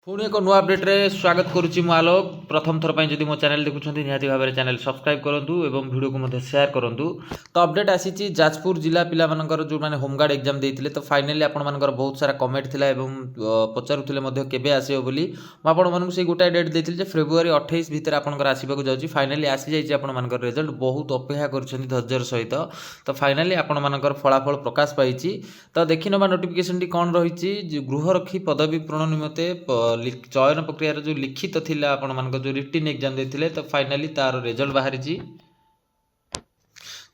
पुणी एक नुआ अपडेट्रे स्वागत करुच्ची मु आलोक प्रथम थर पर जदि मो चैनल देखुं निहाती भाव में चैनल सब्सक्राइब करूँ और वीडियो को शेयर करूँ। तो अपडेट आसी जाजपुर जिला पिला जो मैंने होमगार्ड एग्जाम देते तो फाइनाली आपंकर बहुत सारा कमेंट थिला पचारूले केबे आसो बोली मुझे गोटाए डेट देती फेब्रुआरी 28 भितर आपंकर आसवाक जाऊँगी फाइनाली आसी जाइए आपंकर रिजल्ट बहुत अपेक्षा कर धैर्यर सहित। तो फाइनाली आपंकर फलाफल प्रकाश पाई तो देखी ना नोटिफिकेशन कौन रही गृहरक्षी पदवी पूरण निमते चयन प्रक्रिया जो लिखित थिला आपण मान जो रिटिन एग्जाम देते तो फाइनाली तार रिजल्ट बाहरी।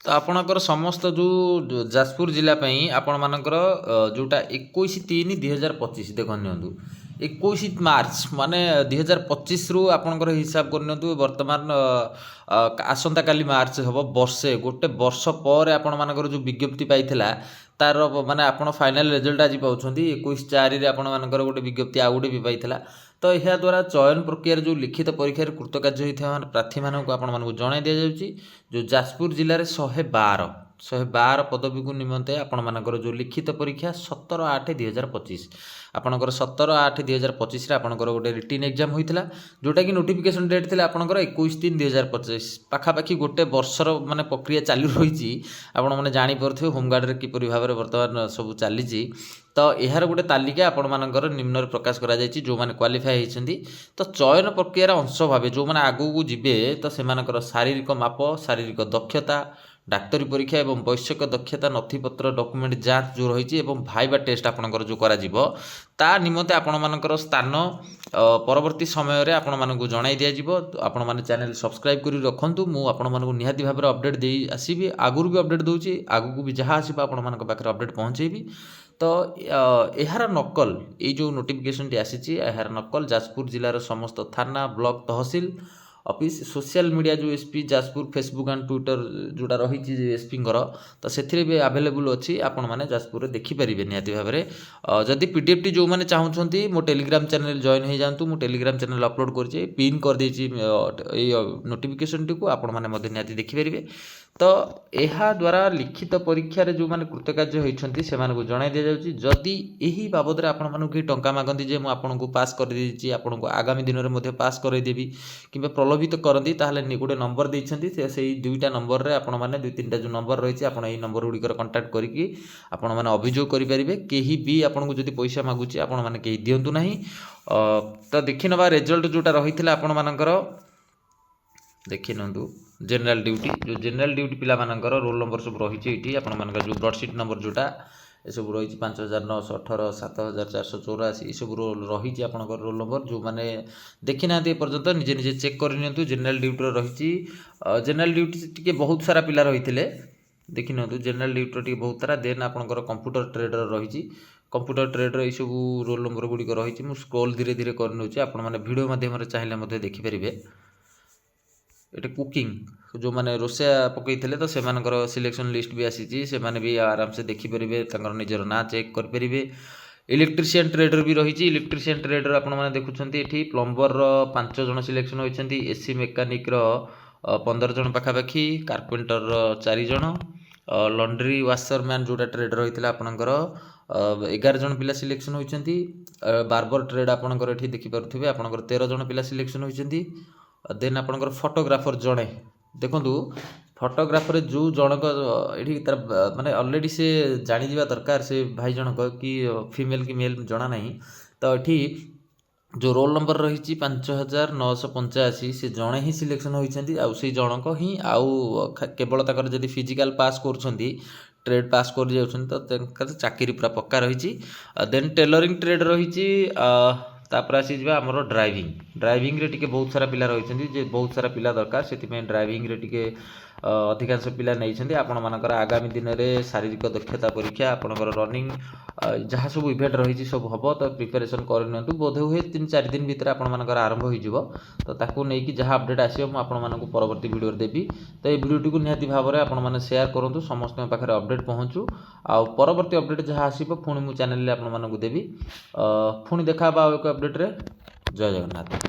तो आपणकर समस्त जो जाजपुर जिला आपण मानकर जोटा 21/3/2025 देख नि 21 मार्च माने 2025 रु आपणकर हिसाब कर वर्तमान आसंता काली मार्च हम वर्षे गोटे वर्ष पर आपण मानकर जो विज्ञप्ति पाइथिला तार माने आपण फाइनल रिजल्ट आज पाउछंती 21/4 रे आपण मानकर गोटे विज्ञप्ति आ गोटे भी पाइथिला। तो यह द्वारा चयन प्रक्रिया जो लिखित परीक्षा कृतकार्य होता प्रार्थी मानक आपको जणाई दि जाऊँगी जो जाजपुर जिले में 112 पदवी को निमंते आपण मानकर जो लिखित परीक्षा 17/8/2025 आपणकर 17/8/2025 आपणकर गोटे रिटिन एग्जाम होता जोटा कि नोटिफिकेशन डेट थी आपणकर 21/3/2025 पाखापाखि गोटे वर्षर माने प्रक्रिया चालू रही आपण मैंने जापे होमगार्ड में किपरि भाव में बर्तमान सब चली। तो यार गोटे तालिका आपण मानकर निम्न प्रकाश करा जायछि जो माने क्वालिफाई होइछन्ति। तो चयन प्रक्रियार अंश भाव जो मैंने आगू जीवे तो सेमानकर शारीरिक माप शारीरिक दक्षता डाक्तरी परीक्षा और वैश्यक दक्षता नथिपत्र डॉक्यूमेंट जांच जो रही भाइबा टेस्ट आपणकर जो करा ता निमते आपण मानकर स्थान परवर्ती समय रे आपण मानकु जणाई दिया जिवो। आपण माने चैनल सब्सक्राइब करी रखंतु मु आपण मानकु निहाती भाव में अपडेट दे आसीबी आगुरु भी अपडेट दउची आगु भी जहाँ आसीबा आपण मानक पाखरे अपडेट पहुँचेबी। तो यार नकल ये जो नोटिफिकेशन टी आसी यार नकल जाजपुर जिलार समस्त थाना ब्लॉक तहसील ऑफिस सोशल मीडिया जो SP Jajpur Facebook and Twitter जोटा रही एसपी तो से भी आवेलेबल अच्छी आपण मैंने जाजपुर देखिपारे निहाती भाव में जदि पीडीएफ टी जो मैंने चाहूँगी मो टेलीग्राम चैनल जॉइन हो जातु मु टेलीग्राम चैनल अपलोड कर पिन कर नोटिफिकेशन टी को आपण मैंने निहाती देखिपारे। तो यह द्वारा लिखित परीक्षा जो मैंने कृतकार्य होती से जणाई दि जाऊँगी जदि यही बाबद में आपण मानक टंका मागती जे मुझे आपको पास कर देछि आपन को आगामी दिन में पास करदेवी कि प्रलोभित करती ताहले गोटे नंबर देइछन्ति से दुईटा नंबर रे आपण माने दुई तीन जो नंबर रही है आपन नंबर गुड़िकर कंटाक्ट करके आपण माने अभियोग करेंगे कहीं भी आपन को जदि पैसा मागुची आपण माने कहीं दिंतु ना। तो देखि नवा रिजल्ट जोटा रही है आपण मानकर देखि नंदु जनरल ड्यूटी जो जनरल ड्यूटी पिला मानकर रोल नंबर सब रही है आपण मानकर जो ब्रडशीट नंबर जोटा ये सब रही 5918 7484 सब रोल रही आपंकर रोल नंबर जो मैंने देखी ना पर्यटन निजे निजे चेक कर जनरल ड्यूटी रही जनरल ड्यूटी टी बहुत सारा पिला रही थे देखि ना जनरल ड्यूटी टी बहुत सारा देन आपंकर कंप्यूटर ट्रेडर रही कंप्यूटर ट्रेडर ये सब रोल नंबर गुड़िक रही मुझे स्क्रॉल धीरे धीरे करनौछि आपण माने वीडियो माध्यम चाहिए देखिपारे। ये कुकिंग जो मैंने रोषा पकई तो से सिलेक्शन लिस्ट भी आसी से मैंने भी आराम से देखिपारे निजर ना चेक करेंगे। इलेक्ट्रीशियन ट्रेडर भी रही इलेक्ट्रीशियन ट्रेडर आपने देखुं ये प्लम्बर 5 जन सिलेक्शन होती एसी मेकानिक 15 जन पाखापाखि कार्पेंटर 4 जन लंड्री वाशरमैन जोटा ट्रेड रही है आपंकर 11 जन पिला सिलेक्शन होती बार्बर ट्रेड आपंकर ये देखिपे आपंकर 13 जन पिला सिलेक्शन होती। देन आपंकर फोटोग्राफर जड़े देखु फोटोग्राफर जो जनक ये तार माने ऑलरेडी से जानी जावा दरकार से भाई जनक कि फीमेल कि मेल जना नहीं। तो ये जो रोल नंबर रही 5985 से जड़े ही सिलेक्शन होती से जनक ही आउ केवल तक जदि फिजिकल पास कर ट्रेड पास कर जाउछन तो चाकरी पूरा पक्का रही। देन टेलरिंग ट्रेड रही तापर आसी जा हमरो ड्राइविंग रे टिके बहुत सारा पिला रही जे बहुत सारा पिला दरकार से ड्राइविंग रे टिके अधिकांश पिला नहीं आपण मानकर आगामी दिन में शारीरिक दक्षता परीक्षा आपंकर रनिंग जहाँ सब इवेंट रही सब हम तो प्रिपेरेसन कर बोध हुए 3-4 दिन भितर आपर आरंभ हो तो ताकू नहीं जहाँ अपडेट आसो मुझे परवर्ती वीडियो देवी। तो ये वीडियो टी निहाती भाव में आपने शेयर करूँ समस्त पाखे अपडेट पहुँचू आ परवर्ती अपडेट जहाँ आसो पुणी मु चैनल आपको देवी पुणी देखा एक अपडेट रे। जय जगन्नाथ।